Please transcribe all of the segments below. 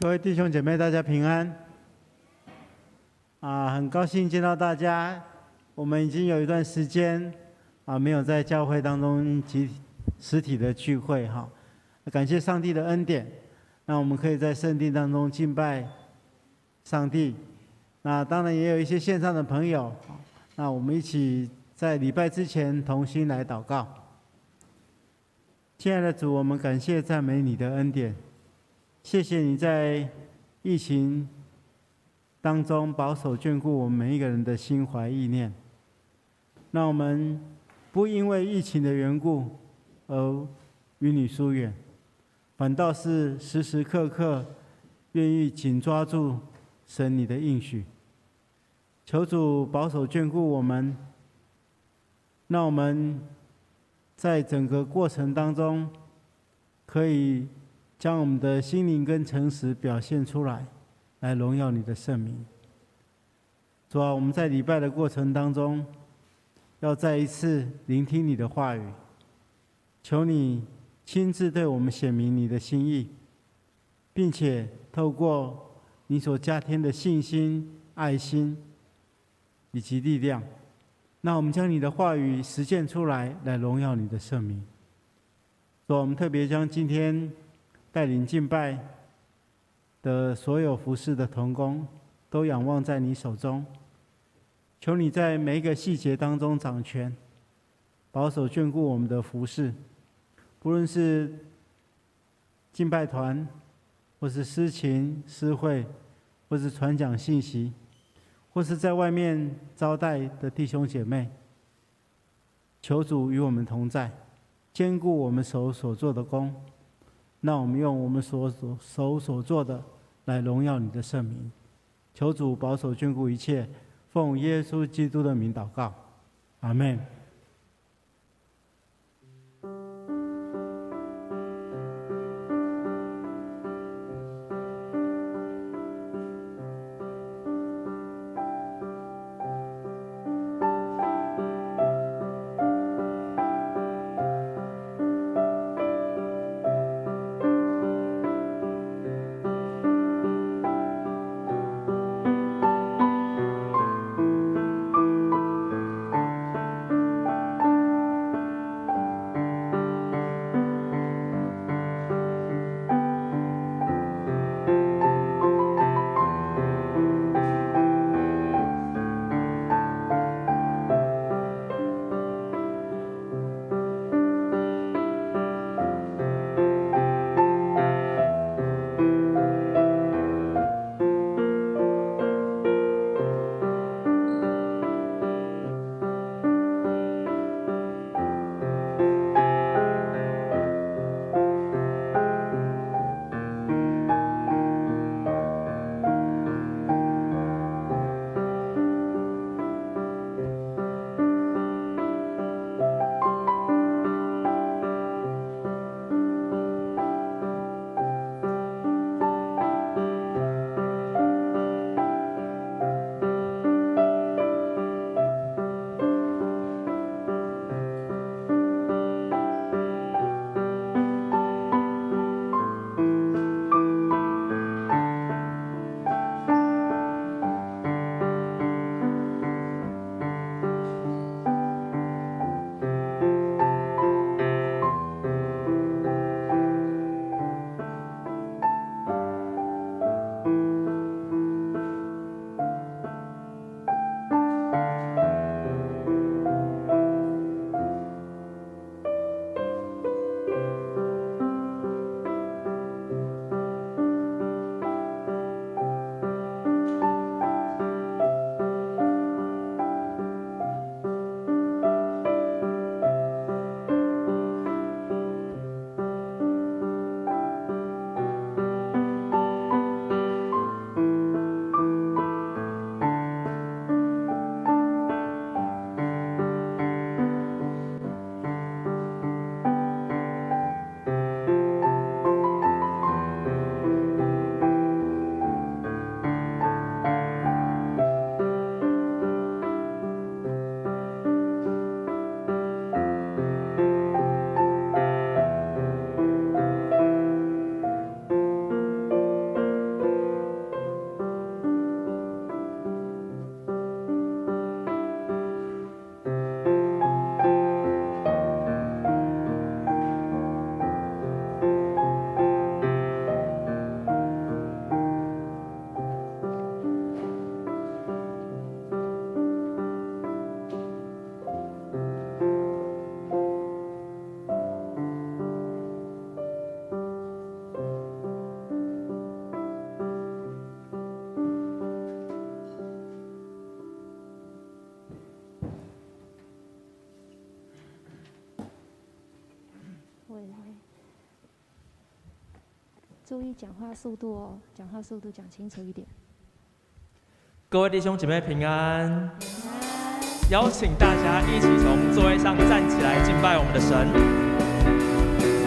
各位弟兄姐妹，大家平安！很高兴见到大家。我们已经有一段时间没有在教会当中实体的聚会哈。感谢上帝的恩典，那我们可以在圣地当中敬拜上帝。那当然也有一些线上的朋友，那我们一起在礼拜之前同心来祷告。亲爱的主，我们感谢赞美你的恩典。谢谢你在疫情当中保守眷顾我们每一个人的心怀意念，让我们不因为疫情的缘故而与你疏远，反倒是时时刻刻愿意紧抓住神你的应许。求主保守眷顾我们，让我们在整个过程当中可以将我们的心灵跟诚实表现出来，来荣耀你的圣名。主啊，我们在礼拜的过程当中，要再一次聆听你的话语，求你亲自对我们显明你的心意，并且透过你所加添的信心、爱心以及力量，那我们将你的话语实践出来，来荣耀你的圣名。主啊，我们特别将今天带领敬拜的所有服事的同工，都仰望在你手中。求你在每一个细节当中掌权，保守眷顾我们的服事，不论是敬拜团，或是诗琴、诗会，或是传讲信息，或是在外面招待的弟兄姐妹，求主与我们同在，兼顾我们手所做的工。那我们用我们手所做的来荣耀你的圣名。求主保守眷顾一切，奉耶稣基督的名祷告，阿们。注意讲话速度哦，讲话速度讲清楚一点。各位弟兄姐妹平安，邀请大家一起从座位上站起来敬拜我们的神。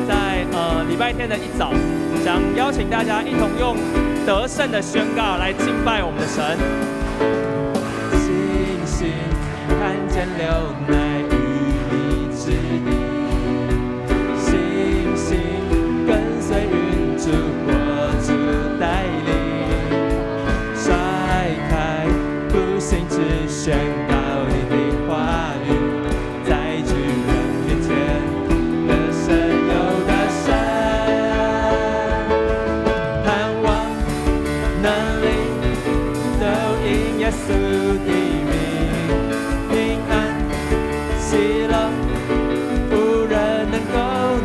在礼拜天的一早，想邀请大家一同用得胜的宣告来敬拜我们的神。星星看见流奶与你之地，星星跟随云柱火柱带领，甩开不幸只宣告你的话语，在巨人面前得胜有得胜，盼望能力都因耶稣的名，平安喜乐无人能够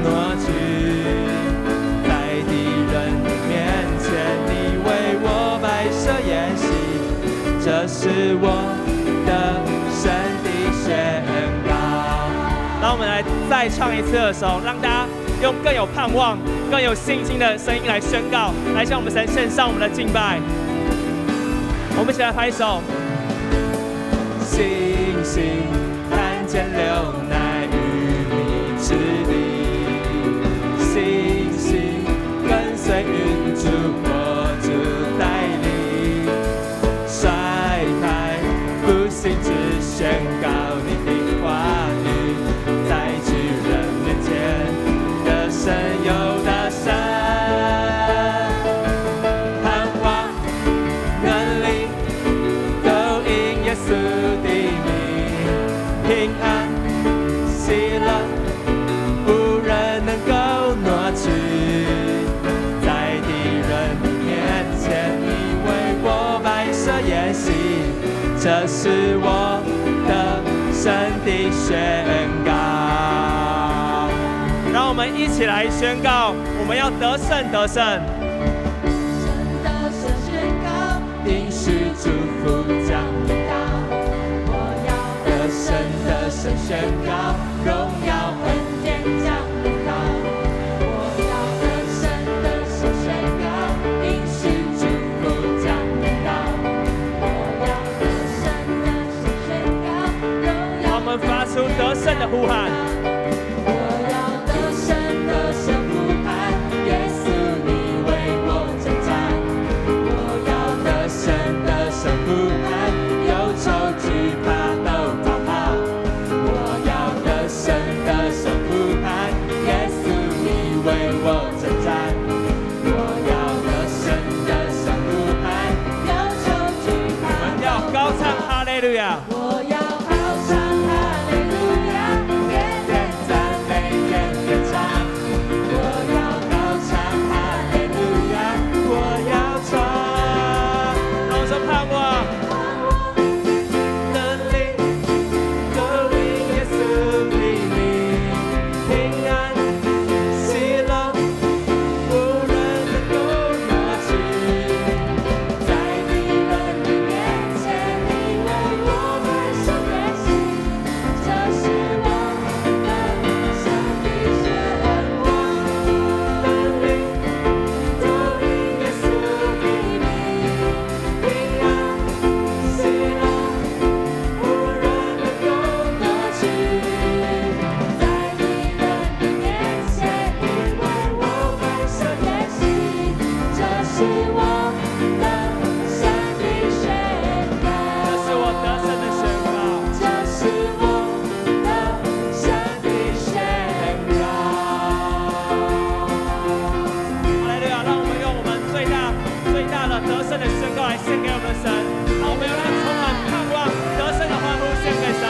挪去，在敌人面前你为我摆设筵席，这是我的神的宣告。让我们来再唱一次的时候，让大家用更有盼望、更有信心的声音来宣告，来向我们神献上我们的敬拜。我们一起来拍手。星星看见流奶与你之地，星星跟随云柱火柱带领，甩开不幸只宣告你的话语，在巨人面前得胜有得胜，盼望能力都因耶稣的名，平安喜乐无人能够挪去，在敌人面前你为我摆设筵席，这是我的神的宣告。让我们一起来宣告，我们要得胜得胜。神的圣宣告，应许祝福降临到，我要得胜的圣宣告，荣耀恩典降临到，我要得胜的圣宣告，应许祝福降临到，我要得胜的圣宣告，荣耀。我们发出得胜的呼喊。我要得胜的圣呼喊，耶稣你为我征战，我要得胜的圣呼喊，忧愁惧怕都逃跑，我要得胜的圣呼喊，耶稣你为我征战，我要得胜的圣呼喊，忧愁惧怕。我们要高唱哈利路亚。我要高唱哈利路亚，天天赞美天天唱，我要高唱哈利路亚，我要唱。让我说盼望能力都因耶稣的名，平安喜乐无人能够挪去，在敌人的面前你为我摆设筵席，这是我的神的宣告，能力都因耶稣的名，平安喜乐无人能够挪去，在敌人的面前你为我摆设筵席，这是我的神的宣告，这是我得胜的宣告，这是我的神的宣告。哈利路亚！让我们用我们最大的得胜的宣告来献给我们的神。让我们用充满盼望得胜的欢呼献给神。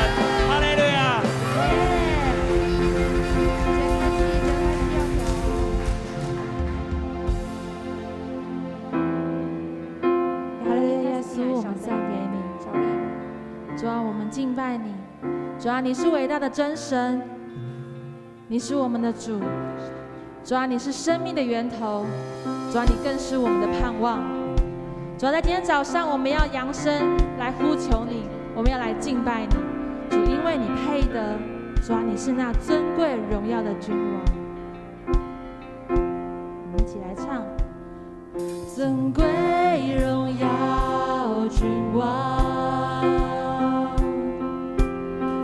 哈利路亚！哈利路亚，耶稣，我们赞美你。主啊，我们敬拜你。主啊，你是伟大的真神，你是我们的主。主啊，你是生命的源头。主啊，你更是我们的盼望。主啊，在今天早上，我们要扬声来呼求你，我们要来敬拜你。主，因为你配得。主啊，你是那尊贵荣耀的君王。我们一起来唱。尊贵荣耀君王，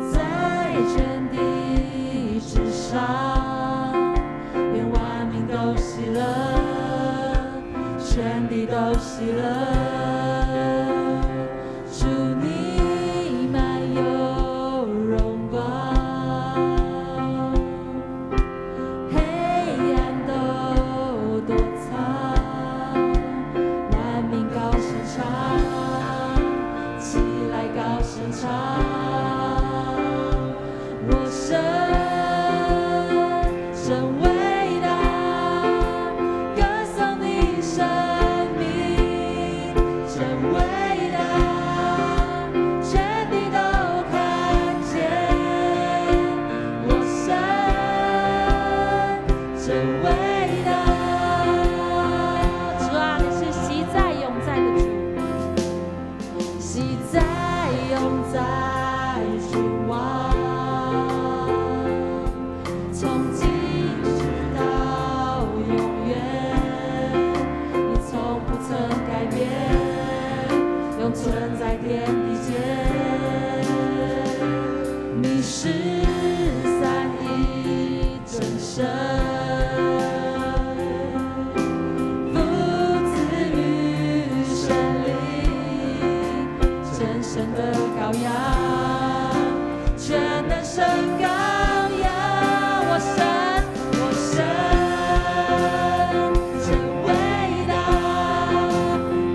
在全地之上，愿万民都喜乐，全地都喜乐。主你满有荣光，黑暗都躲藏，万民高声唱，起来高声唱，我神真伟大，歌颂你生命真伟大，全地都看见我神真伟大。主啊，你是昔在永在的主，昔在永在君王，从今直到永远，你从不曾改变，永存在天地间。你是三一真神，父子与神灵，真神的羔羊，全能神羔羊，我神，我神真伟大，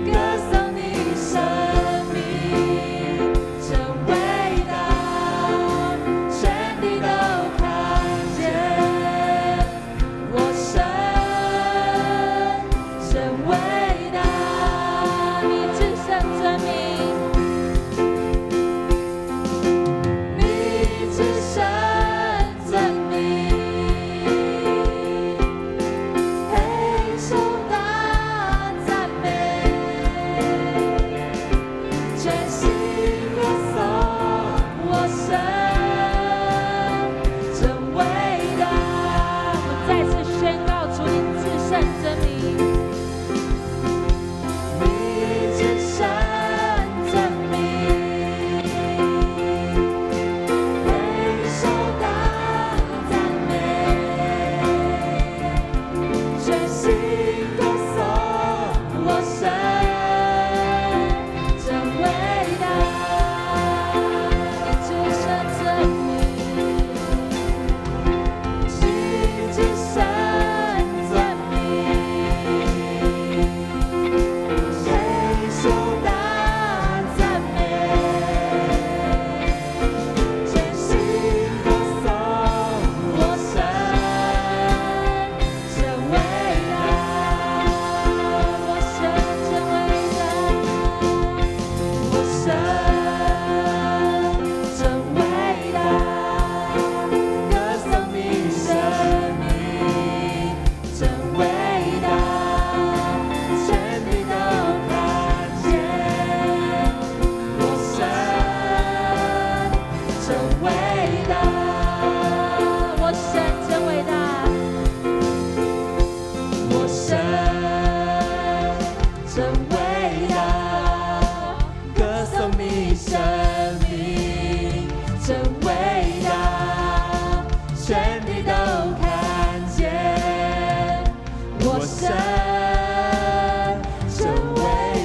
歌颂你生命真伟大，全地都看见我神真伟大，你至圣尊名，你至圣尊名，配受大赞美，全心歌颂我神真伟大。我再次宣告主你至圣尊名，你至圣尊名，配受大赞美，全心歌颂我神真伟大，至圣尊名，至圣尊名，配受大赞美，全心歌颂我神真伟大，我神真伟大，我神真伟大，歌颂你生命真伟大，全地都看见我神真伟大，我神真伟大，我神真伟大，歌颂你生命真伟大，全地都看见我神真伟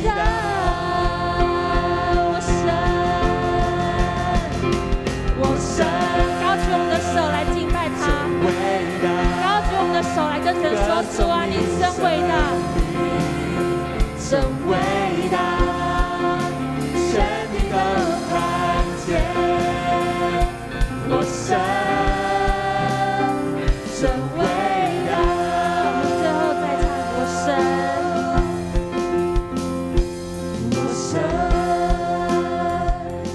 大，我神，我神，高举我们的手来敬拜他，高举我们的手来跟神说：主啊，你真伟大，真伟大，全地都看见我神真伟大。我们最后再唱我神，我神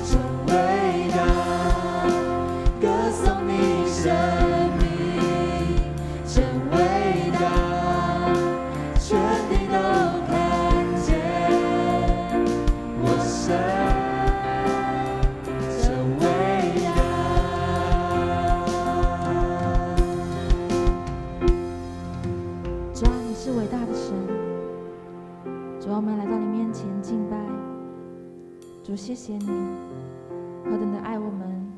真伟大，歌颂你生命真伟大，全地都看见主啊，我们来到你面前敬拜，主谢谢你何等的爱我们。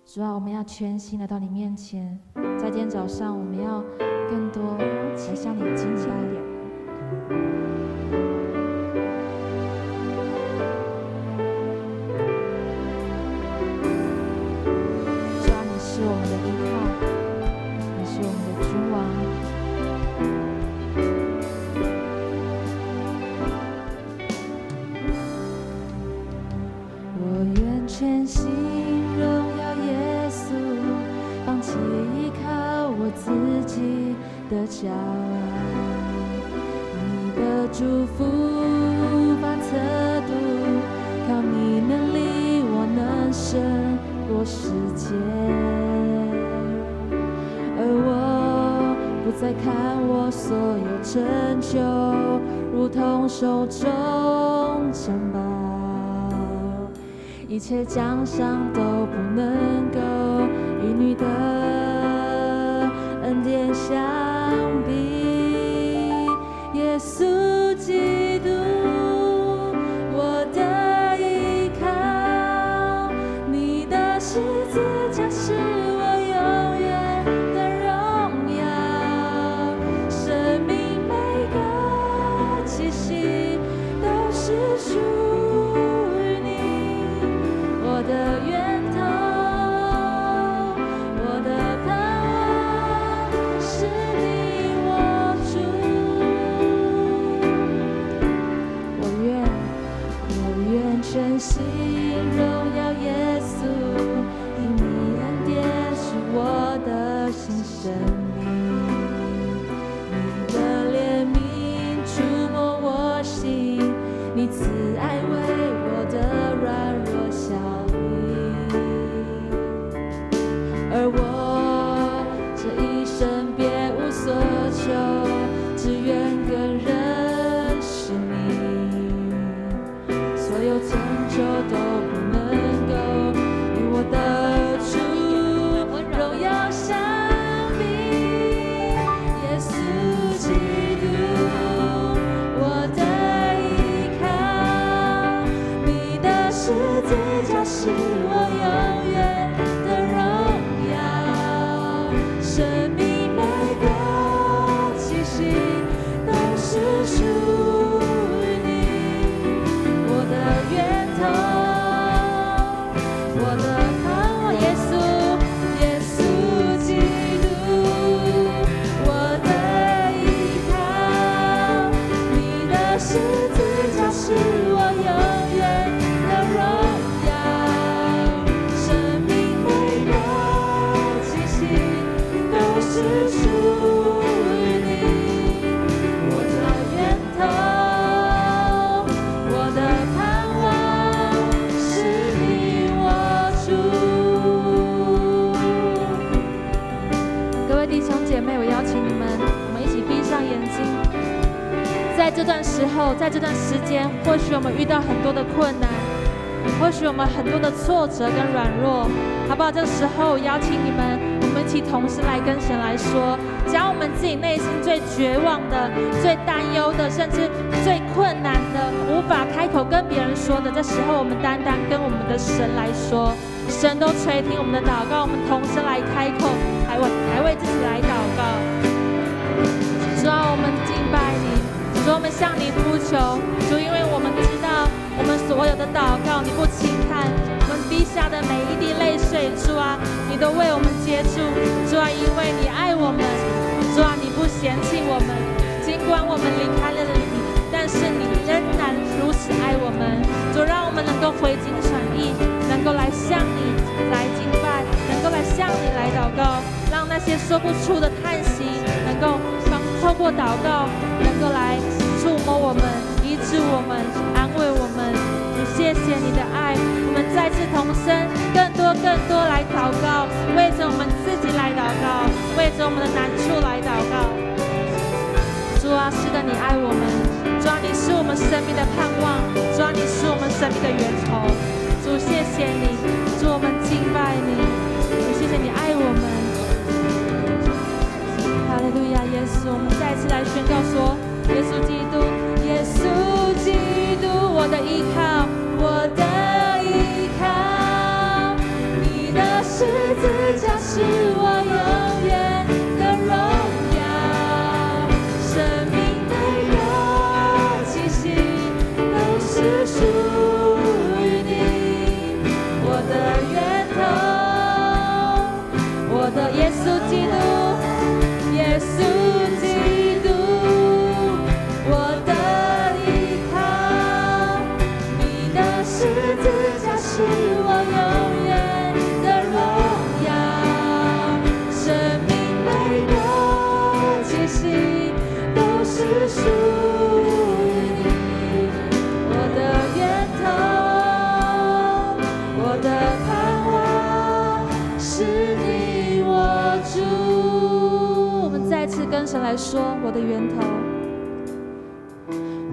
主啊，我们要全心来到你面前，在今天早上我们要更多来向你敬拜。主啊，你是我们的依靠，你是我们的君王。我愿全心荣耀耶稣，放弃依靠我自己的骄傲。你的祝福无法测度，靠你能力我能胜过世界。而我不再看我所有成就，如同手中珍宝，一切奖赏都不能够与你的恩典相比。耶稣基督，我的依靠，你的十字架是我永远的荣耀。生命每个气息都是属于你，我的源头，我的盼望是你我主。我愿全心荣耀耶稣，因你恩典是我的新生命。你的怜悯触摸我心，你慈爱为我的软弱效力。而我这一生别无所求，只愿更认识你。所有成就都不能够与我的主荣耀相比。耶稣基督，我的依靠，你的十字架是我永远的荣耀。生命每个气息都是属于你，我的源头，我的盼望。耶稣，耶稣基督，我的依靠，你的十字架是我永远的荣耀。生命每个气息都是属于你，我的源头，我的盼望是你我主。各位弟兄姐妹，我邀请你们，我们一起闭上眼睛。在这段时候，在这段时间，或许我们遇到很多的困难，或许我们很多的挫折跟软弱，好不好？这时候我邀请你们，我们一起同时来跟神来说，将我们自己内心最绝望的、最担忧的，甚至最困难的、无法开口跟别人说的，这时候我们单单跟我们的神来说，神都垂听我们的祷告，我们同时来开口，还为自己来祷告。主啊，我们敬拜你，主，我们向你呼求，主，因为我们知道我们所有的祷告你不轻看，我们滴下的每一滴泪水，主啊，你都为我们接住。主啊，因为你爱我们，主啊，你不嫌弃我们，尽管我们离开了你，但是你仍然如此爱我们。主，让我们能够回心转意，能够来向你来敬拜，能够来向你来祷告，让那些说不出的叹息能够透过祷告能够来触摸我们，医治我们，安慰我们。主，谢谢你的爱，我们再次同声更多来祷告，为着我们自己来祷告，为着我们的难处来祷告。主啊，是的，你爱我们，主啊，你是我们生命的盼望，主啊，你是我们生命的源头。主，谢谢你，主，我们敬拜你，主，谢谢你爱我们。哈利路亚，耶稣，我们再次来宣告说，耶稣基督。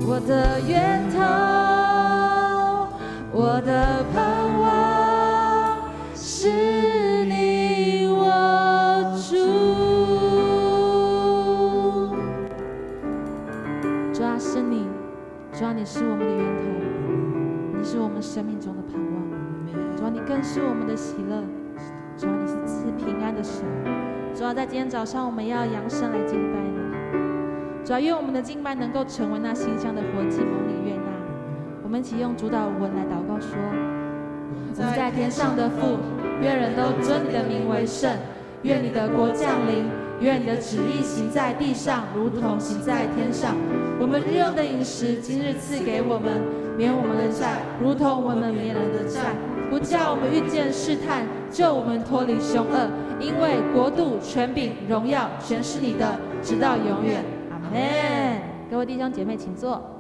我的源头，我的盼望是你我主。主啊，是你，主啊，你是我们的源头，你是我们生命中的盼望。主啊，你更是我们的喜乐。主啊，你是赐平安的神。主啊，在今天早上我们要扬声来敬拜你。主啊，愿我们的敬拜能够成为那馨香的活祭，蒙你悦纳。我们一起用主导文来祷告说：我们在天上的父，愿人都尊你的名为圣。愿你的国降临，愿你的旨意行在地上，如同行在天上。我们日用的饮食，今日赐给我们，免我们的债，如同我们免人的债。不叫我们遇见试探，救我们脱离凶恶。因为国度、权柄、荣耀，全是你的，直到永远。阿们。各位弟兄姐妹，请坐。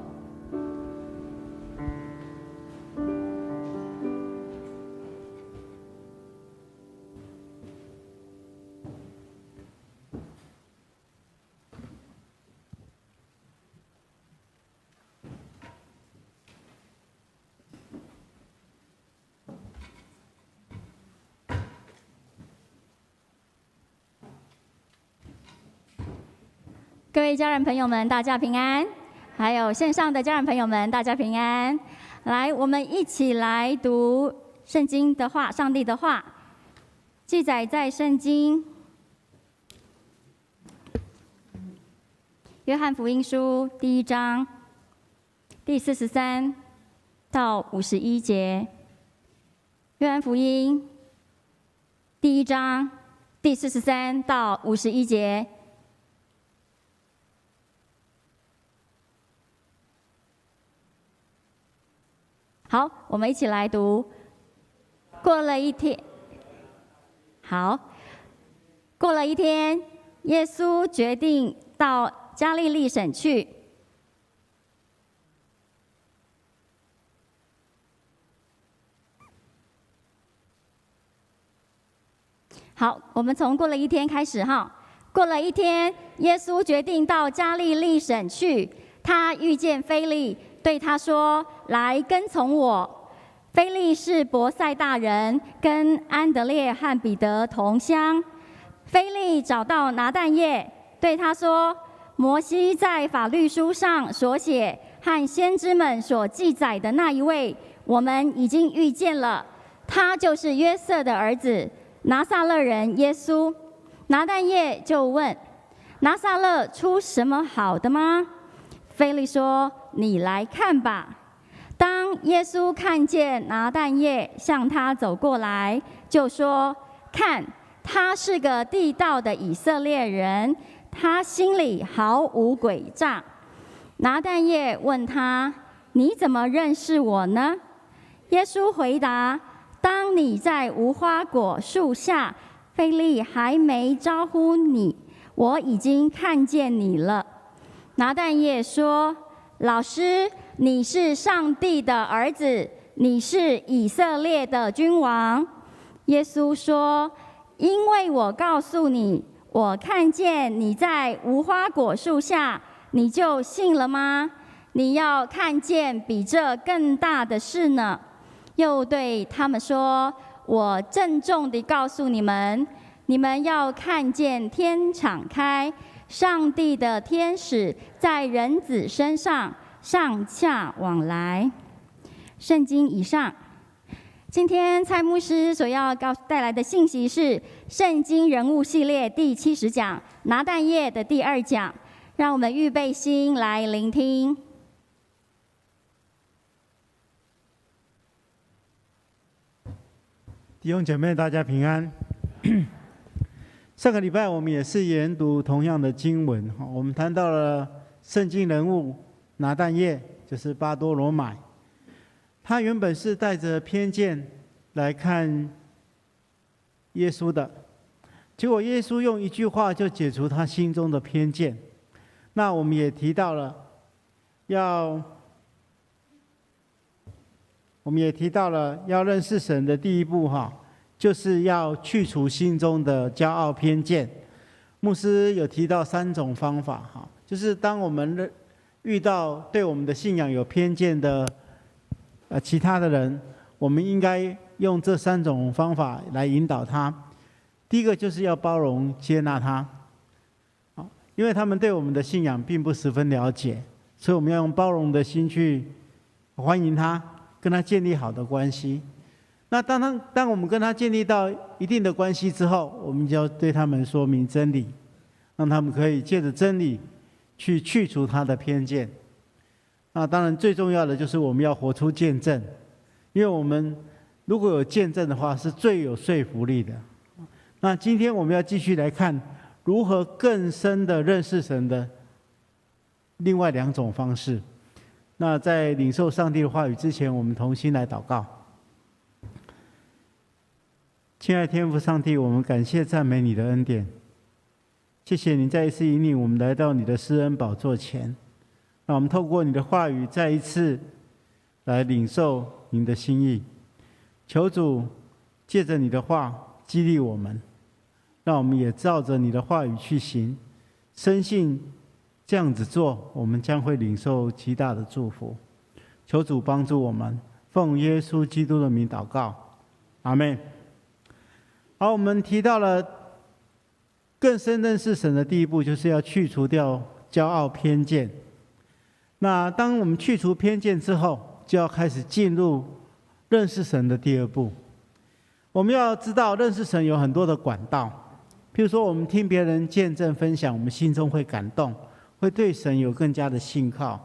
各位家人朋友们，大家平安！还有线上的家人朋友们，大家平安！来，我们一起来读圣经的话，上帝的话，记载在圣经约翰福音书第1章第43到51节。约翰福音第1章第43到51节。好，我们一起来读。过了一天，好，过了一天，耶稣决定到加利利省去。好，我们从过了一天开始哈。过了一天，耶稣决定到加利利省去。他遇见腓利，对他说：“来跟从我。”腓利是伯赛大人，跟安德烈和彼得同乡。腓利找到拿但业，对他说：“摩西在法律书上所写和先知们所记载的那一位，我们已经遇见了。他就是约瑟的儿子，拿撒勒人耶稣。”拿但业就问：“拿撒勒出什么好的吗？”腓利说：“你来看吧。”当耶稣看见拿但业向他走过来，就说：“看，他是个地道的以色列人，他心里毫无诡诈。”拿但业问他：“你怎么认识我呢？”耶稣回答：“当你在无花果树下，腓利还没招呼你，我已经看见你了。”拿但业说：“老师，你是上帝的儿子，你是以色列的君王。”耶稣说：“因为我告诉你，我看见你在无花果树下，你就信了吗？你要看见比这更大的事呢。”又对他们说：“我郑重地告诉你们，你们要看见天敞开，上帝的天使在人子身上上下往来。”圣经以上。今天蔡牧师所要带来的信息是圣经人物系列第70讲拿但业的第2讲，让我们预备心来聆听。弟兄姐妹，大家平安。上个礼拜我们也是研读同样的经文，我们谈到了圣经人物拿但业，就是巴多罗买。他原本是带着偏见来看耶稣的，结果耶稣用一句话就解除他心中的偏见。那我们也提到了要认识神的第一步就是要去除心中的骄傲偏见。牧师有提到3种方法就是当我们遇到对我们的信仰有偏见的其他的人，我们应该用这3种方法来引导他。第一个就是要包容接纳他，因为他们对我们的信仰并不十分了解，所以我们要用包容的心去欢迎他，跟他建立好的关系。那当我们跟他建立到一定的关系之后，我们就要对他们说明真理，让他们可以借着真理去去除他的偏见。那当然最重要的就是我们要活出见证，因为我们如果有见证的话，是最有说服力的。那今天我们要继续来看如何更深的认识神的另外2种方式。那在领受上帝的话语之前，我们同心来祷告。亲爱的天父上帝，我们感谢赞美你的恩典，谢谢你再一次引领我们来到你的施恩宝座前，让我们透过你的话语再一次来领受你的心意。求主借着你的话激励我们，让我们也照着你的话语去行，深信这样子做，我们将会领受极大的祝福。求主帮助我们，奉耶稣基督的名祷告，阿们。好，我们提到了更深认识神的第一步，就是要去除掉骄傲偏见。那当我们去除偏见之后，就要开始进入认识神的第2步。我们要知道，认识神有很多的管道，譬如说我们听别人见证分享，我们心中会感动，会对神有更加的信靠；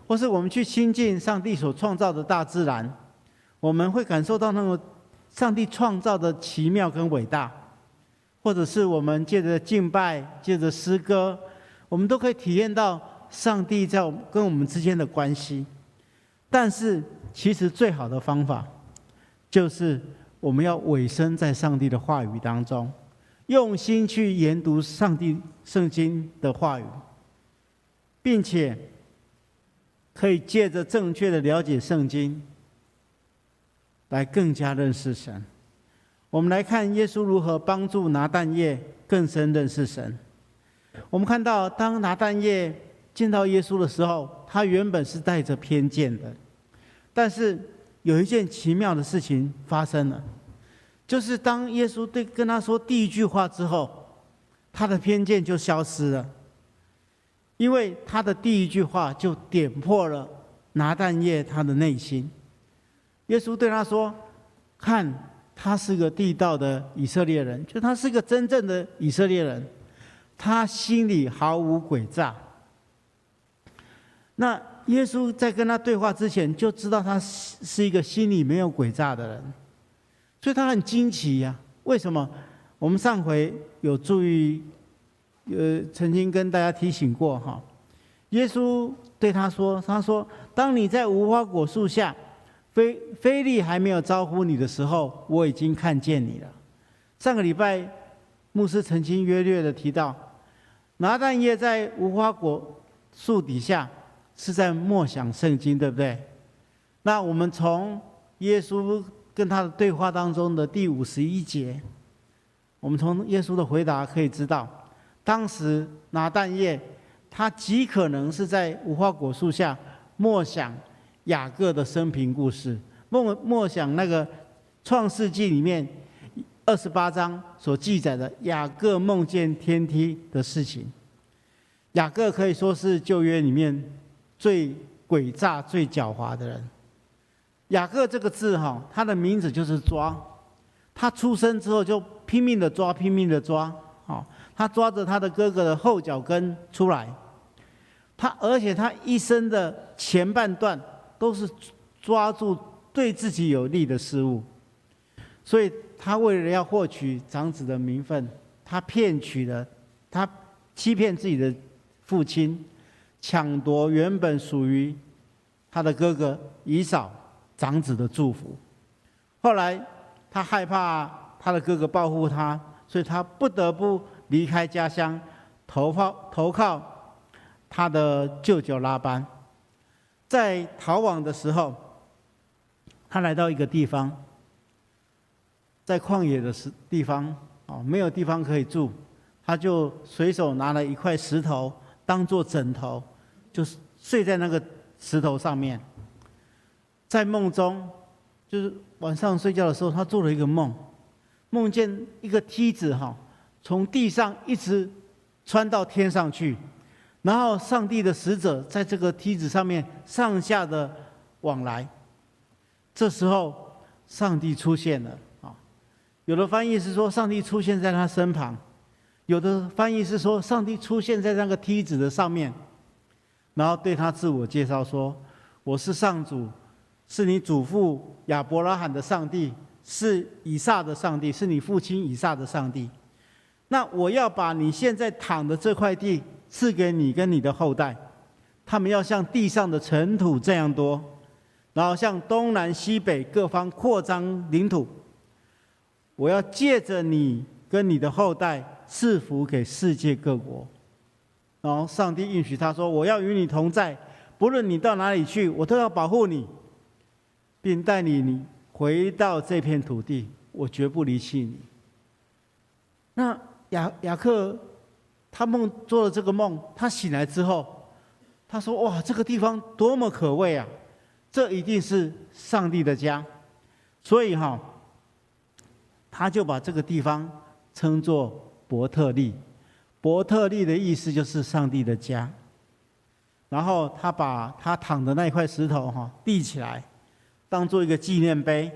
或是我们去亲近上帝所创造的大自然，我们会感受到那种上帝创造的奇妙跟伟大；或者是我们借着敬拜，借着诗歌，我们都可以体验到上帝在跟我们之间的关系。但是其实最好的方法就是我们要委身在上帝的话语当中，用心去研读上帝圣经的话语，并且可以借着正确的了解圣经来更加认识神。我们来看耶稣如何帮助拿但业更深认识神。我们看到当拿但业见到耶稣的时候，他原本是带着偏见的，但是有一件奇妙的事情发生了，就是当耶稣跟他说第一句话之后，他的偏见就消失了，因为他的第一句话就点破了拿但业他的内心。耶稣对他说：“看，他是个地道的以色列人，就他是个真正的以色列人，他心里毫无诡诈。”那耶稣在跟他对话之前就知道他是一个心里没有诡诈的人，所以他很惊奇呀。为什么？我们上回有注意，曾经跟大家提醒过哈。耶稣对他说：“当你在无花果树下，非利还没有招呼你的时候，我已经看见你了。”上个礼拜，牧师曾经约略的提到，拿但业在无花果树底下是在默想圣经，对不对？那我们从耶稣跟他的对话当中的第51节，我们从耶稣的回答可以知道，当时拿但业他极可能是在无花果树下默想雅各的生平故事，默想那个创世纪里面28章所记载的雅各梦见天梯的事情。雅各可以说是旧约里面最诡诈、最狡猾的人。雅各这个字哈，他的名字就是抓。他出生之后就拼命的抓，拼命的抓。他抓着他的哥哥的后脚跟出来。而且他一生的前半段都是抓住对自己有利的事物。所以他为了要获取长子的名分，他欺骗自己的父亲，抢夺原本属于他的哥哥以扫长子的祝福。后来他害怕他的哥哥报复他，所以他不得不离开家乡，投靠他的舅舅拉班。在逃亡的时候，他来到一个地方，在旷野的地方，没有地方可以住，他就随手拿了一块石头当作枕头，就是睡在那个石头上面。在梦中，就是晚上睡觉的时候，他做了一个梦，梦见一个梯子从地上一直穿到天上去，然后上帝的使者在这个梯子上面上下的往来。这时候，上帝出现了有的翻译是说上帝出现在他身旁，有的翻译是说上帝出现在那个梯子的上面，然后对他自我介绍说：“我是上主，是你祖父亚伯拉罕的上帝，是以撒的上帝，是你父亲以撒的上帝。那我要把你现在躺的这块地赐给你跟你的后代，他们要像地上的尘土这样多，然后向东南西北各方扩张领土。我要借着你跟你的后代赐福给世界各国。”然后上帝应许他说：“我要与你同在，不论你到哪里去，我都要保护你，并带你回到这片土地，我绝不离弃你。”那雅各他做了这个梦，他醒来之后，他说：“哇，这个地方多么可畏啊！这一定是上帝的家。”所以他就把这个地方称作伯特利。伯特利的意思就是上帝的家。然后他把他躺的那一块石头立起来，当做一个纪念碑，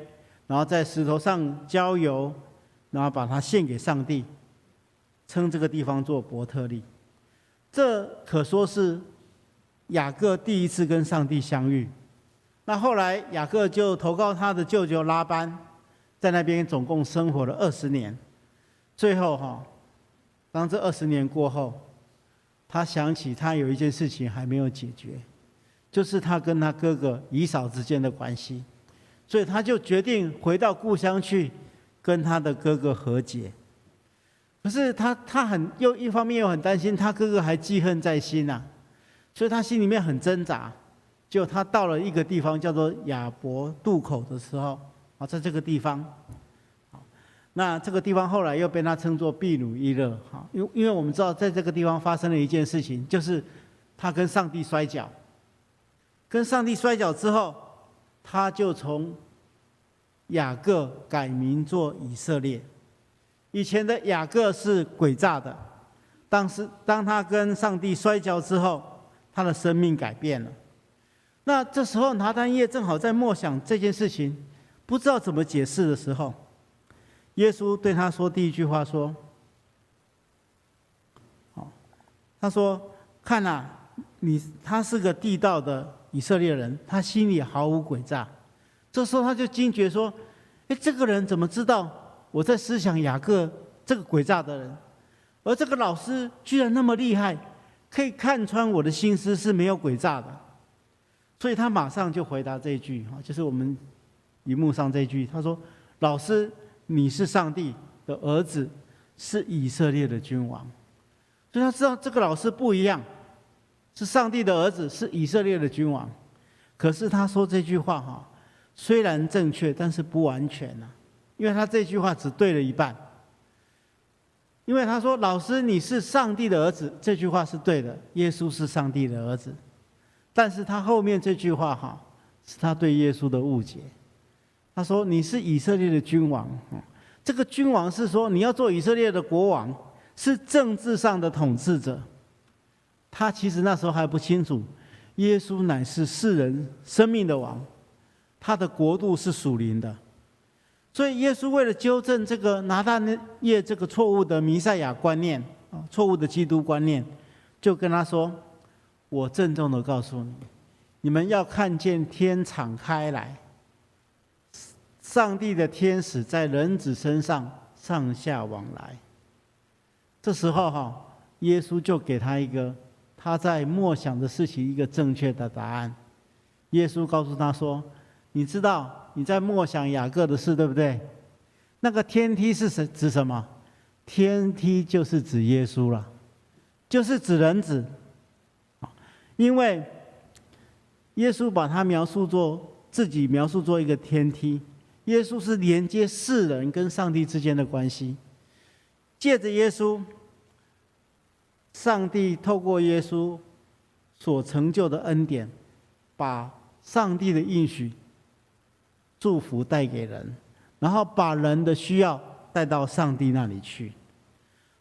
然后在石头上浇油，然后把它献给上帝，称这个地方做伯特利。这可说是雅各第一次跟上帝相遇。那后来雅各就投靠他的舅舅拉班，在那边总共生活了20年。最后当这20年过后，他想起他有一件事情还没有解决，就是他跟他哥哥以扫之间的关系，所以他就决定回到故乡去跟他的哥哥和解。可是他又一方面又很担心他哥哥还记恨在心所以他心里面很挣扎。结果他到了一个地方叫做雅博渡口的时候在这个地方，那这个地方后来又被他称作毗努伊勒因为我们知道在这个地方发生了一件事情，就是他跟上帝摔跤。跟上帝摔跤之后，他就从雅各改名做以色列。以前的雅各是诡诈的，当他跟上帝摔跤之后，他的生命改变了。那这时候拿单叶正好在默想这件事情，不知道怎么解释的时候，耶稣对他说第一句话说：“他说，看他是个地道的以色列人，他心里毫无诡诈。”这时候他就惊觉说：“这个人怎么知道我在思想雅各这个诡诈的人？而这个老师居然那么厉害，可以看穿我的心思是没有诡诈的。”所以他马上就回答这一句，就是我们荧幕上这一句，他说：“老师，你是上帝的儿子，是以色列的君王。”所以他知道这个老师不一样，是上帝的儿子，是以色列的君王。可是他说这句话虽然正确，但是不完全因为他这句话只对了一半。因为他说：“老师，你是上帝的儿子”，这句话是对的，耶稣是上帝的儿子。但是他后面这句话是他对耶稣的误解。他说：“你是以色列的君王。”这个君王是说你要做以色列的国王，是政治上的统治者。他其实那时候还不清楚，耶稣乃是世人生命的王，他的国度是属灵的。所以耶稣为了纠正这个拿但业这个错误的弥赛亚观念，错误的基督观念，就跟他说：“我郑重的告诉你，你们要看见天敞开来，上帝的天使在人子身上上下往来。”这时候耶稣就给他一个他在默想的事情一个正确的答案。耶稣告诉他说：“你知道你在默想雅各的事，对不对？那个天梯是指什么？天梯就是指耶稣了，就是指人子。因为耶稣把他自己描述做一个天梯，耶稣是连接世人跟上帝之间的关系。借着耶稣，上帝透过耶稣所成就的恩典，把上帝的应许、祝福带给人，然后把人的需要带到上帝那里去。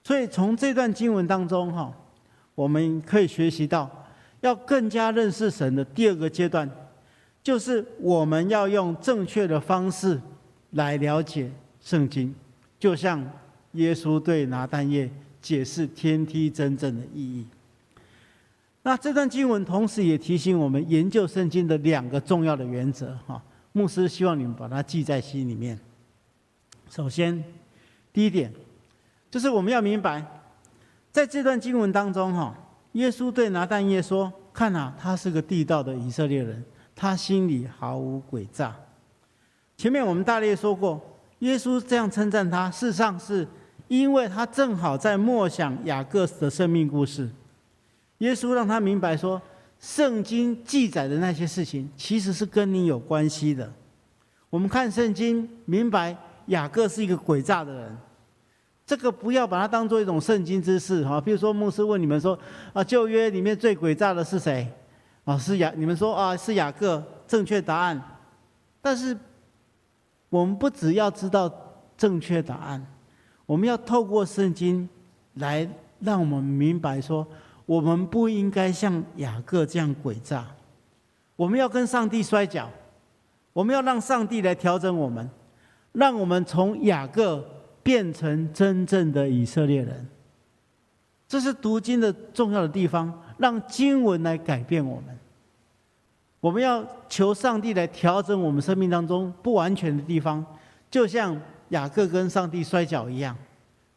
所以从这段经文当中我们可以学习到，要更加认识神的第二个阶段，就是我们要用正确的方式来了解圣经，就像耶稣对拿但业解释天梯真正的意义。那这段经文同时也提醒我们研究圣经的2个重要的原则牧师希望你们把它记在心里面。首先，第一点就是我们要明白，在这段经文当中耶稣对拿但业说：“看他是个地道的以色列人，他心里毫无诡诈。”前面我们大略说过，耶稣这样称赞他，事实上是因为他正好在默想雅各的生命故事。耶稣让他明白说，圣经记载的那些事情其实是跟你有关系的。我们看圣经，明白雅各是一个诡诈的人，这个不要把它当作一种圣经知识比如说牧师问你们说旧约里面最诡诈的是谁你们说是雅各，正确答案。但是我们不只要知道正确答案，我们要透过圣经来让我们明白说，我们不应该像雅各这样诡诈，我们要跟上帝摔跤，我们要让上帝来调整我们，让我们从雅各变成真正的以色列人。这是读经的重要的地方，让经文来改变我们。我们要求上帝来调整我们生命当中不完全的地方，就像雅各跟上帝摔跤一样，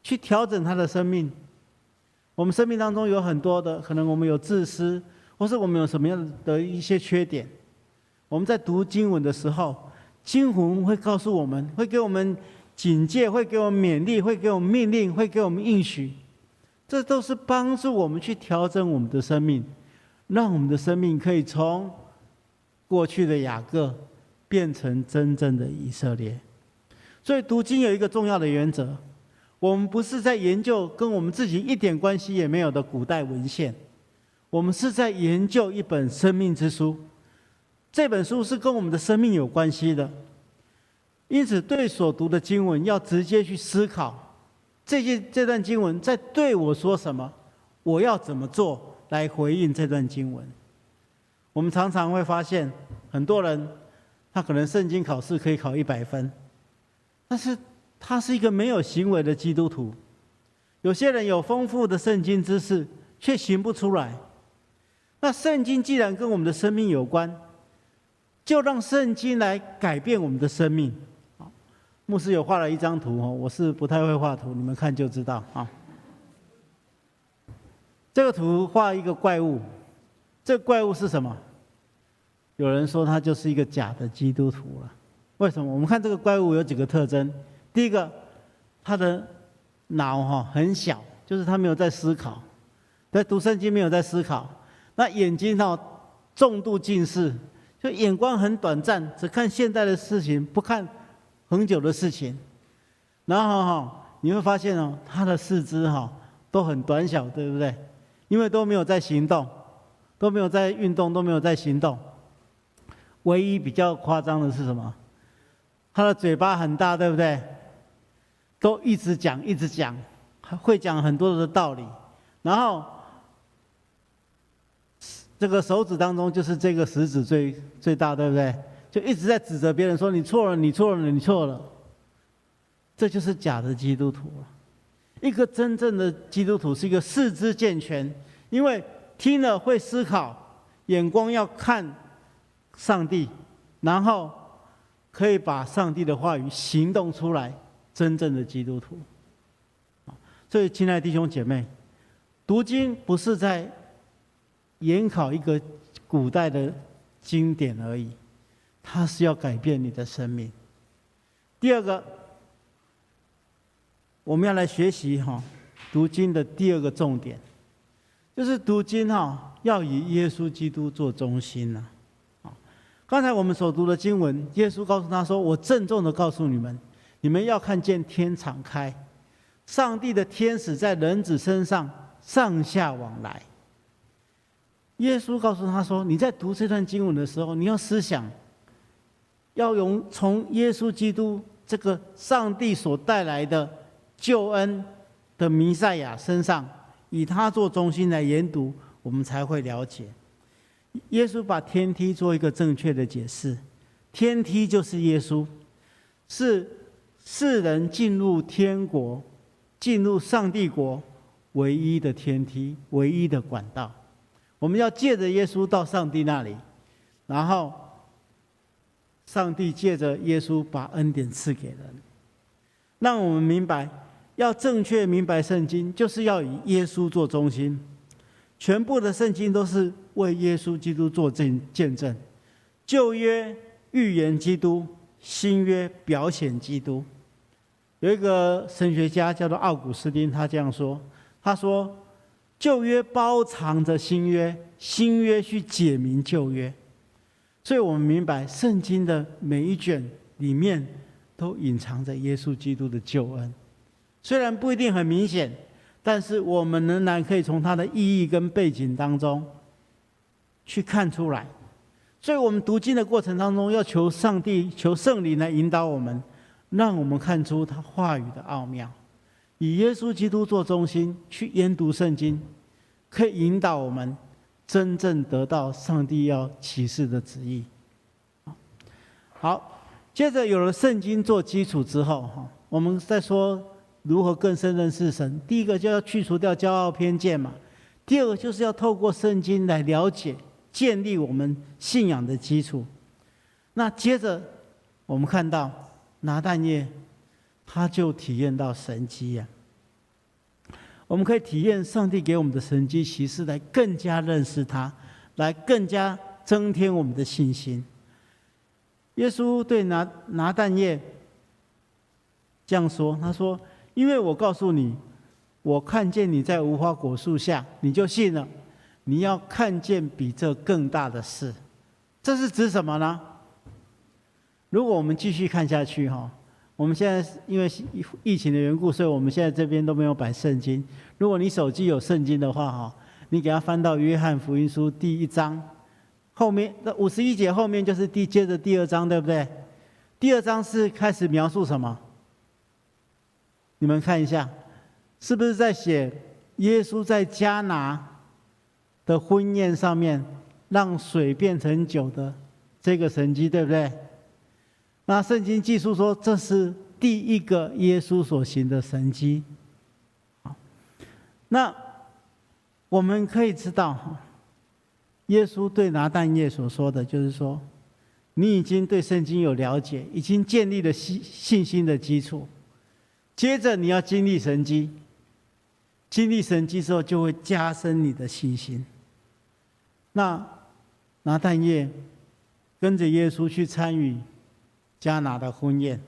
去调整他的生命。我们生命当中有很多的，可能我们有自私，或是我们有什么样的一些缺点。我们在读经文的时候，经文会告诉我们，会给我们警戒，会给我们勉励，会给我们命令，会给我们应许。这都是帮助我们去调整我们的生命，让我们的生命可以从过去的雅各变成真正的以色列。所以读经有一个重要的原则，我们不是在研究跟我们自己一点关系也没有的古代文献，我们是在研究一本生命之书。这本书是跟我们的生命有关系的，因此对所读的经文要直接去思考，这段经文在对我说什么，我要怎么做来回应这段经文。我们常常会发现，很多人他可能圣经考试可以考100分，但是他是一个没有行为的基督徒。有些人有丰富的圣经知识，却行不出来。那圣经既然跟我们的生命有关，就让圣经来改变我们的生命。牧师有画了一张图我是不太会画图，你们看就知道这个图画一个怪物，这个怪物是什么？有人说它就是一个假的基督徒了。为什么？我们看这个怪物有几个特征。第一个，他的脑很小，就是他没有在思考，在读圣经没有在思考。那眼睛重度近视，就眼光很短暂，只看现在的事情，不看很久的事情。然后你会发现他的四肢都很短小，对不对？因为都没有在行动，都没有在运动，都没有在行动。唯一比较夸张的是什么？他的嘴巴很大，对不对？都一直讲，一直讲，会讲很多的道理。然后这个手指当中就是这个食指最大，对不对？就一直在指责别人说你错了，你错了，你错了。这就是假的基督徒了。一个真正的基督徒是一个四肢健全，因为听了会思考，眼光要看上帝，然后可以把上帝的话语行动出来。真正的基督徒。所以亲爱的弟兄姐妹，读经不是在研考一个古代的经典而已，它是要改变你的生命。第二个，我们要来学习读经的第二个重点，就是读经要以耶稣基督做中心刚才我们所读的经文，耶稣告诉他说：“我郑重的告诉你们，你们要看见天敞开，上帝的天使在人子身上上下往来。”耶稣告诉他说：“你在读这段经文的时候，你要思想，要从耶稣基督这个上帝所带来的救恩的弥赛亚身上，以他做中心来研读，我们才会了解。”耶稣把天梯做一个正确的解释，天梯就是耶稣，是世人进入天国、进入上帝国唯一的天梯，唯一的管道。我们要借着耶稣到上帝那里，然后上帝借着耶稣把恩典赐给人，让我们明白，要正确明白圣经，就是要以耶稣做中心。全部的圣经都是为耶稣基督做见证，旧约预言基督，新约表显基督。有一个神学家叫做奥古斯丁，他这样说，他说旧约包藏着新约，新约去解明旧约。所以我们明白圣经的每一卷里面都隐藏着耶稣基督的救恩，虽然不一定很明显，但是我们仍然可以从它的意义跟背景当中去看出来。所以我们读经的过程当中，要求上帝、求圣灵来引导我们，让我们看出他话语的奥妙，以耶稣基督做中心去研读圣经，可以引导我们真正得到上帝要启示的旨意。好，接着有了圣经做基础之后，我们再说如何更深认识神。第一个就要去除掉骄傲偏见嘛，第二个就是要透过圣经来了解、建立我们信仰的基础。那接着我们看到拿但业，他就体验到神迹呀。我们可以体验上帝给我们的神迹奇事，来更加认识他，来更加增添我们的信心。耶稣对拿但业这样说，他说：“因为我告诉你，我看见你在无花果树下，你就信了。你要看见比这更大的事。”这是指什么呢？如果我们继续看下去，我们现在因为疫情的缘故，所以我们现在这边都没有摆圣经。如果你手机有圣经的话，你给它翻到约翰福音书第1章，后面51节后面就是接着第2章，对不对？第2章是开始描述什么？你们看一下，是不是在写耶稣在迦拿的婚宴上面让水变成酒的这个神迹，对不对？那圣经记述说，这是第一个耶稣所行的神迹。那我们可以知道，耶稣对拿但业所说的就是说，你已经对圣经有了解，已经建立了信心的基础，接着你要经历神迹，经历神迹之后就会加深你的信心。那拿但业跟着耶稣去参与迦拿的婚宴，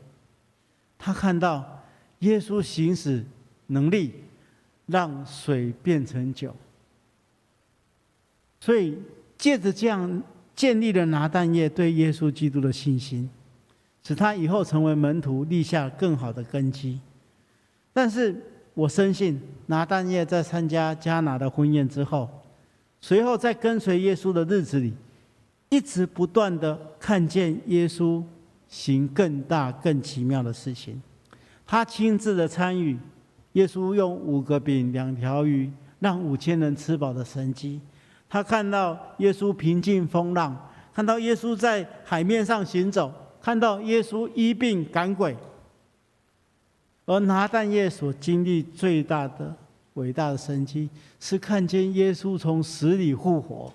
他看到耶稣行使能力让水变成酒，所以借着这样建立了拿但业对耶稣基督的信心，使他以后成为门徒立下更好的根基。但是我深信拿但业在参加迦拿的婚宴之后，随后在跟随耶稣的日子里，一直不断的看见耶稣行更大更奇妙的事情。他亲自的参与耶稣用5个饼2条鱼让5000人吃饱的神迹，他看到耶稣平静风浪，看到耶稣在海面上行走，看到耶稣医病赶鬼。而拿但业所经历最大的伟大的神迹，是看见耶稣从死里复活，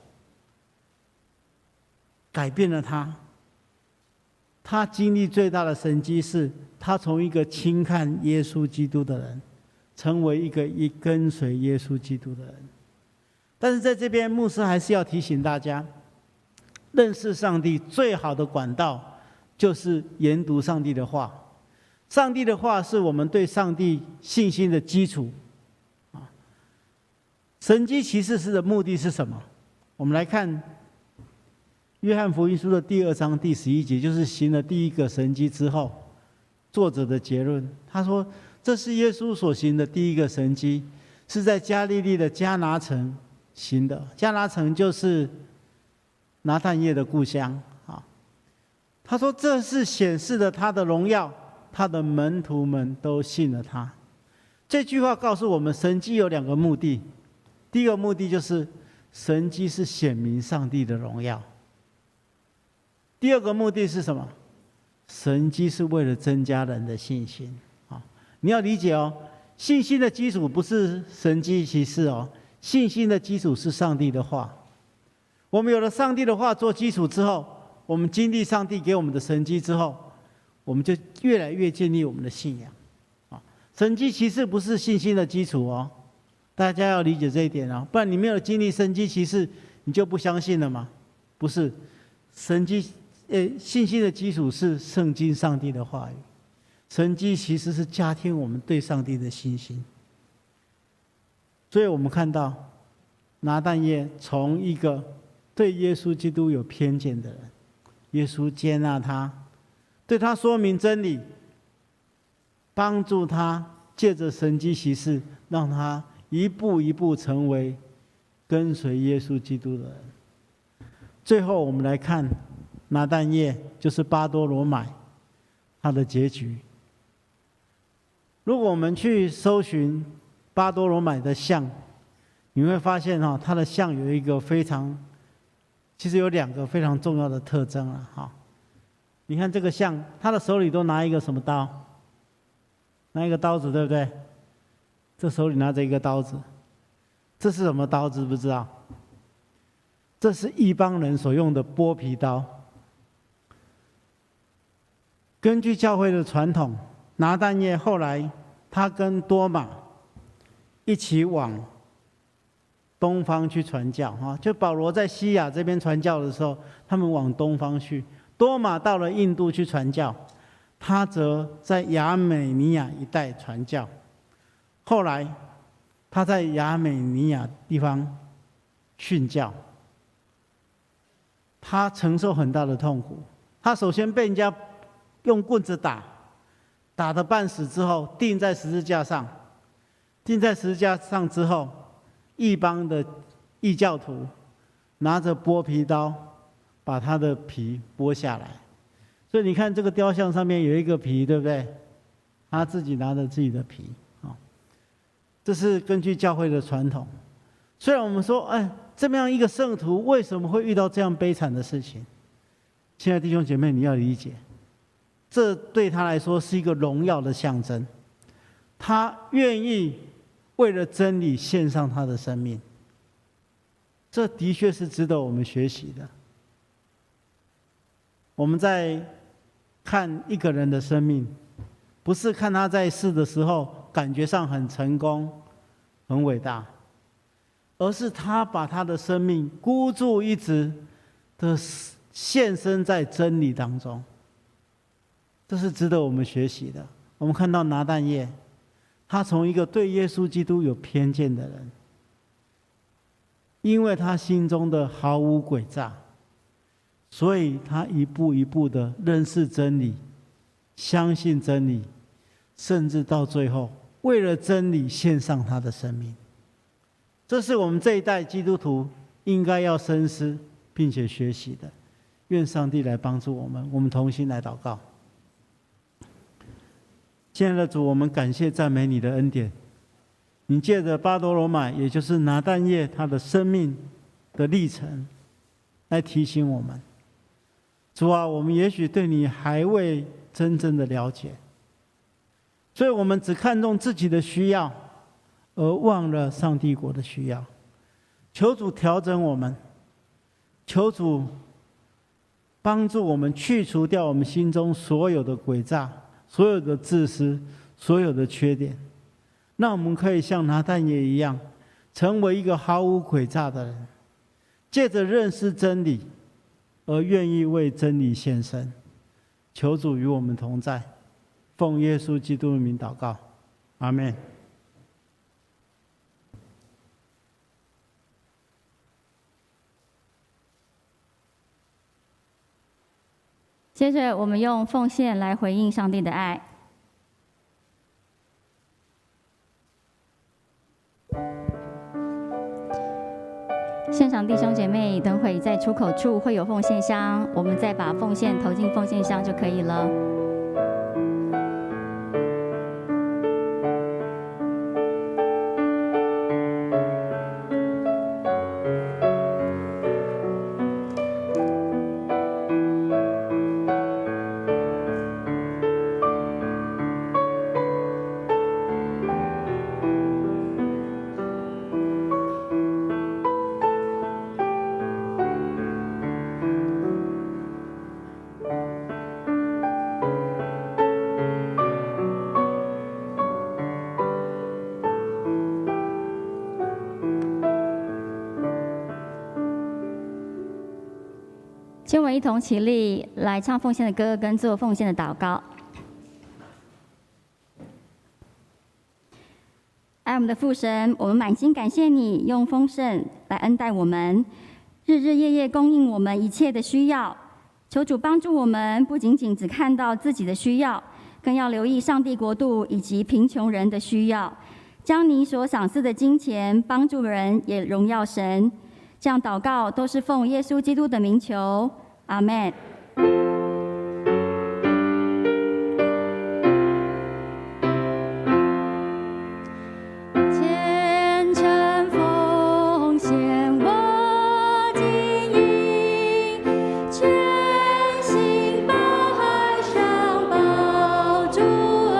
改变了他。他经历最大的神迹是，他从一个轻看耶稣基督的人，成为一个跟随耶稣基督的人。但是在这边，牧师还是要提醒大家，认识上帝最好的管道就是研读上帝的话。上帝的话是我们对上帝信心的基础。神迹奇事的目的是什么？我们来看约翰福音书的第2章第11节，就是行了第一个神迹之后，作者的结论，他说：“这是耶稣所行的第一个神迹，是在加利利的迦拿城行的。加拿城就是拿但业的故乡啊。他说这是显示了他的荣耀，他的门徒们都信了他。这句话告诉我们，神迹有2个目的。第一个目的就是神迹是显明上帝的荣耀。第二个目的是什么？神迹是为了增加人的信心。你要理解哦，信心的基础不是神迹奇事哦，信心的基础是上帝的话。我们有了上帝的话做基础之后，我们经历上帝给我们的神迹之后，我们就越来越建立我们的信仰。神迹奇事不是信心的基础哦，大家要理解这一点哦，不然你没有经历神迹奇事，你就不相信了吗？不是，信心的基础是圣经上帝的话语，神迹其实是加添我们对上帝的信心。所以我们看到拿但业从一个对耶稣基督有偏见的人，耶稣接纳他，对他说明真理，帮助他借着神迹奇事，让他一步一步成为跟随耶稣基督的人。最后我们来看拿但业，就是巴多罗买他的结局。如果我们去搜寻巴多罗买的像，你会发现他的像有一个其实有2个非常重要的特征了。你看这个像，他的手里都拿一个什么刀？拿一个刀子，对不对？这手里拿着一个刀子，这是什么刀？知不知道？这是异邦人所用的剥皮刀。根据教会的传统，拿但业后来他跟多马一起往东方去传教。就保罗在西亚这边传教的时候，他们往东方去，多马到了印度去传教，他则在亚美尼亚一带传教。后来他在亚美尼亚地方殉教，他承受很大的痛苦。他首先被人家用棍子打得半死之后，钉在十字架上。钉在十字架上之后，异邦的异教徒拿着剥皮刀把他的皮剥下来。所以你看这个雕像上面有一个皮，对不对？他自己拿着自己的皮。这是根据教会的传统。虽然我们说，这么样一个圣徒为什么会遇到这样悲惨的事情？亲爱的弟兄姐妹，你要理解，这对他来说是一个荣耀的象征。他愿意为了真理献上他的生命，这的确是值得我们学习的。我们在看一个人的生命，不是看他在世的时候感觉上很成功、很伟大，而是他把他的生命孤注一掷的献身在真理当中，这是值得我们学习的。我们看到拿但业，他从一个对耶稣基督有偏见的人，因为他心中的毫无诡诈，所以他一步一步的认识真理，相信真理，甚至到最后为了真理献上他的生命。这是我们这一代基督徒应该要深思并且学习的。愿上帝来帮助我们，我们同心来祷告。亲爱的主，我们感谢赞美你的恩典，你借着巴多罗买，也就是拿但业他的生命的历程，来提醒我们。主啊，我们也许对你还未真正的了解，所以我们只看重自己的需要，而忘了上帝国的需要。求主调整我们，求主帮助我们去除掉我们心中所有的诡诈、所有的自私、所有的缺点，让我们可以像拿但业一样，成为一个毫无诡诈的人，借着认识真理而愿意为真理献身。求主与我们同在，奉耶稣基督的名祷告，阿们。接着，我们用奉献来回应上帝的爱。现场弟兄姐妹，等会在出口处会有奉献箱，我们再把奉献投进奉献箱就可以了。请我们一同起立，来唱奉献的歌，跟做奉献的祷告。爱我们的父神，我们满心感谢你用丰盛来恩待我们，日日夜夜供应我们一切的需要。求主帮助我们，不仅仅只看到自己的需要，更要留意上帝国度以及贫穷人的需要，将你所赏赐的金钱帮助人，也荣耀神。这样祷告都是奉耶稣基督的名求，阿们。虔诚奉献我金银，全心把海上报主恩。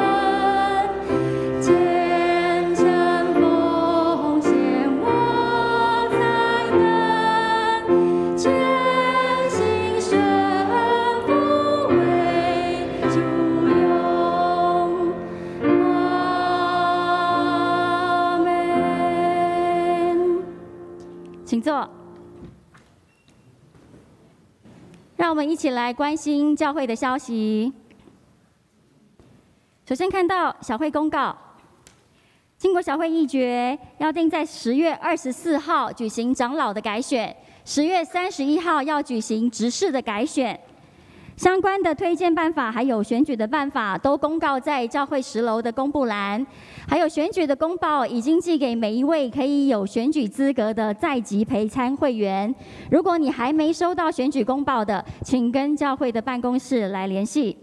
虔诚奉献我才能，全心顺服为主用。阿门。请坐。让我们一起来关心教会的消息。首先看到小会公告，经过小会议决，要定在10月24号举行长老的改选，10月31号要举行执事的改选。相关的推荐办法还有选举的办法都公告在教会10楼的公布栏，还有选举的公报已经寄给每一位可以有选举资格的在籍陪参会员。如果你还没收到选举公报的，请跟教会的办公室来联系。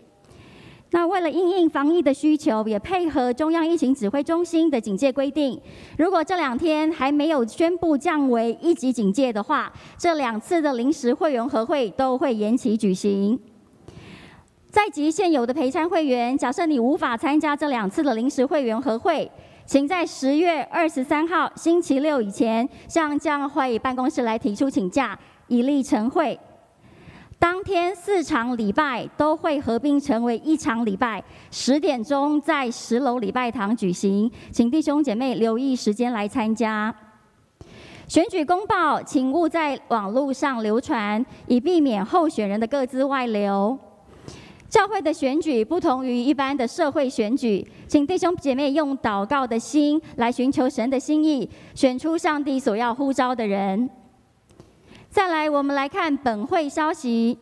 那为了因应防疫的需求，也配合中央疫情指挥中心的警戒规定，如果这2天还没有宣布降为1级警戒的话，这2次的临时会员合会都会延期举行。在籍现有的陪参会员，假设你无法参加这2次的临时会员合会，请在10月23号星期六以前向教会办公室来提出请假，以利晨会。当天4场礼拜都会合并成为1场礼拜，10点钟在10楼礼拜堂举行，请弟兄姐妹留意时间来参加。选举公报请勿在网络上流传，以避免候选人的个资外流。教会的选举不同于一般的社会选举，请弟兄姐妹用祷告的心来寻求神的心意，选出上帝所要呼召的人。再来，我们来看本会消息。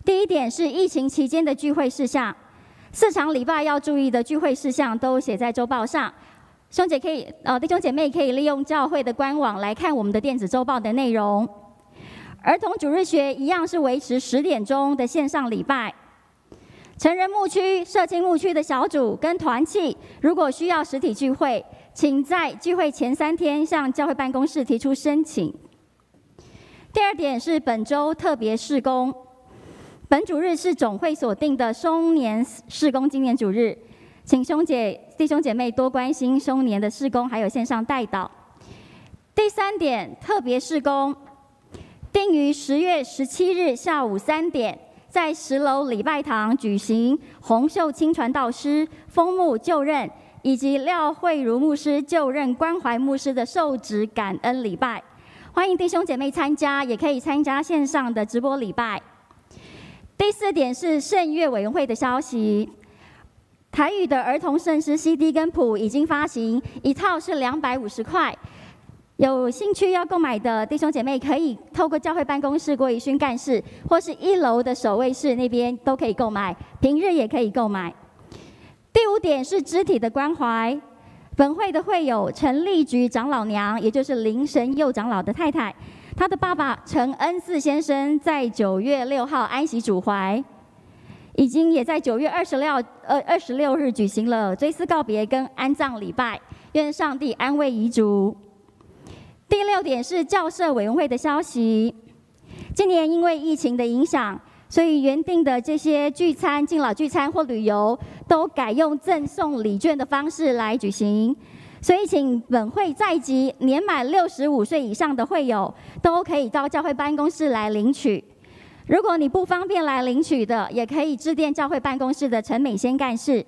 第一点是疫情期间的聚会事项，4场礼拜要注意的聚会事项都写在周报上。弟兄姐妹可以利用教会的官网来看我们的电子周报的内容。儿童主日学一样是维持10点钟的线上礼拜。成人牧区、社青牧区的小组跟团契，如果需要实体聚会，请在聚会前3天向教会办公室提出申请。第二点是本周特别事工，本主日是总会所定的松年事工纪念主日，请弟兄姐妹多关心松年的事工，还有线上代祷。第3点特别事工，定于10月17日下午3点，在10楼礼拜堂举行洪秀清传道师封牧就任，以及廖慧如牧师就任关怀牧师的受职感恩礼拜。欢迎弟兄姐妹参加，也可以参加线上的直播礼拜。第4点是圣乐委员会的消息，台语的儿童圣诗 CD 跟谱已经发行，一套是250块。有兴趣要购买的弟兄姐妹，可以透过教会办公室郭怡勋干事，或是1楼的守卫室那边都可以购买，平日也可以购买。第5点是肢体的关怀，本会的会友陈立菊长老娘，也就是林神佑长老的太太，他的爸爸陈恩赐先生在9月6号安息主怀，已经也在9月26日举行了追思告别跟安葬礼拜，愿上帝安慰遗族。第6点是教社委员会的消息，今年因为疫情的影响，所以原定的这些聚餐、敬老聚餐或旅游，都改用赠送礼券的方式来举行。所以，请本会在籍年满65岁以上的会友，都可以到教会办公室来领取。如果你不方便来领取的，也可以致电教会办公室的陈美仙干事。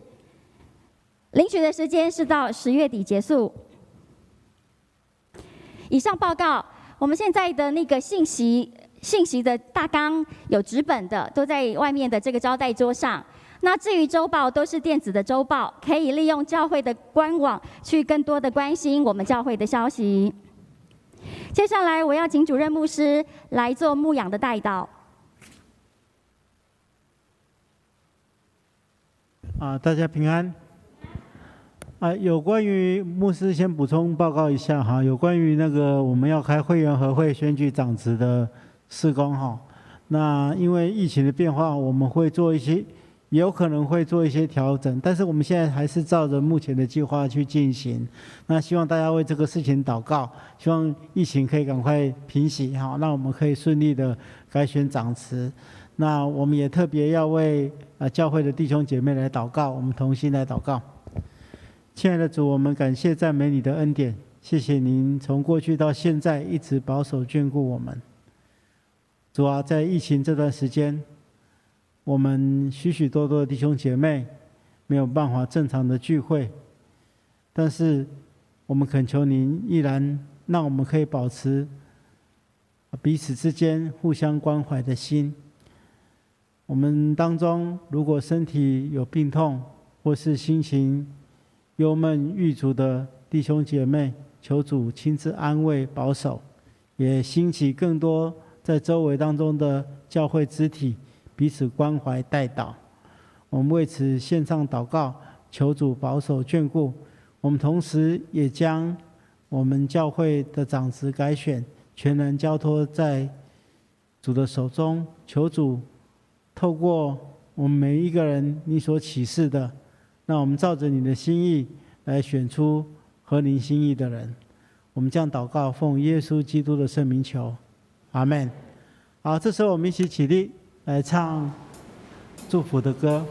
领取的时间是到10月底结束。以上报告，我们现在的那个信息的大纲有纸本的，都在外面的这个招待桌上。那至于周报，都是电子的周报，可以利用教会的官网去更多的关心我们教会的消息。接下来，我要请主任牧师来做牧养的代祷。大家平安。有关于牧师先补充报告一下哈，有关于那个我们要开会员和会选举长职的事工哈。那因为疫情的变化，我们会做一些，也有可能会做一些调整，但是我们现在还是照着目前的计划去进行。那希望大家为这个事情祷告，希望疫情可以赶快平息哈，让我们可以顺利的改选长职。那我们也特别要为教会的弟兄姐妹来祷告，我们同心来祷告。亲爱的主，我们感谢赞美你的恩典，谢谢您从过去到现在一直保守眷顾我们。主啊，在疫情这段时间，我们许许多多的弟兄姐妹没有办法正常的聚会，但是我们恳求您依然让我们可以保持彼此之间互相关怀的心。我们当中如果身体有病痛，或是心情忧闷郁卒的弟兄姐妹，求主亲自安慰保守，也兴起更多在周围当中的教会肢体彼此关怀代祷。我们为此献上祷告，求主保守眷顾。我们同时也将我们教会的长职改选全然交托在主的手中，求主透过我们每一个人你所启示的，让我们照着你的心意来选出合您心意的人。我们这样祷告，奉耶稣基督的圣名求，阿们。好，这时候我们一起起立来唱祝福的歌。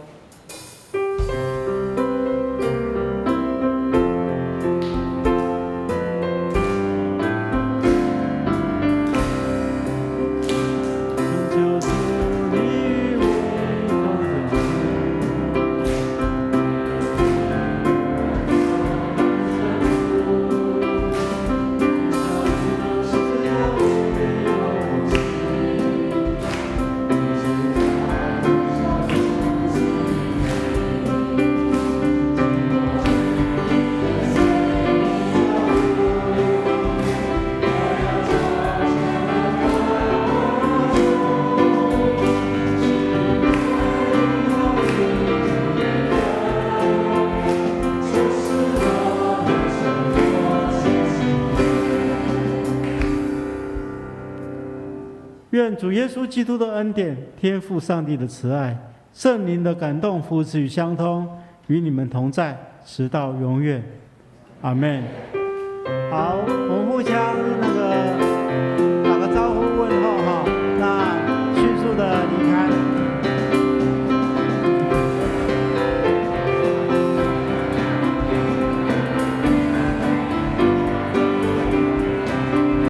愿主耶稣基督的恩典、天父上帝的慈爱、圣灵的感动、扶持与相通，与你们同在，直到永远。阿们。好，我们互相那个。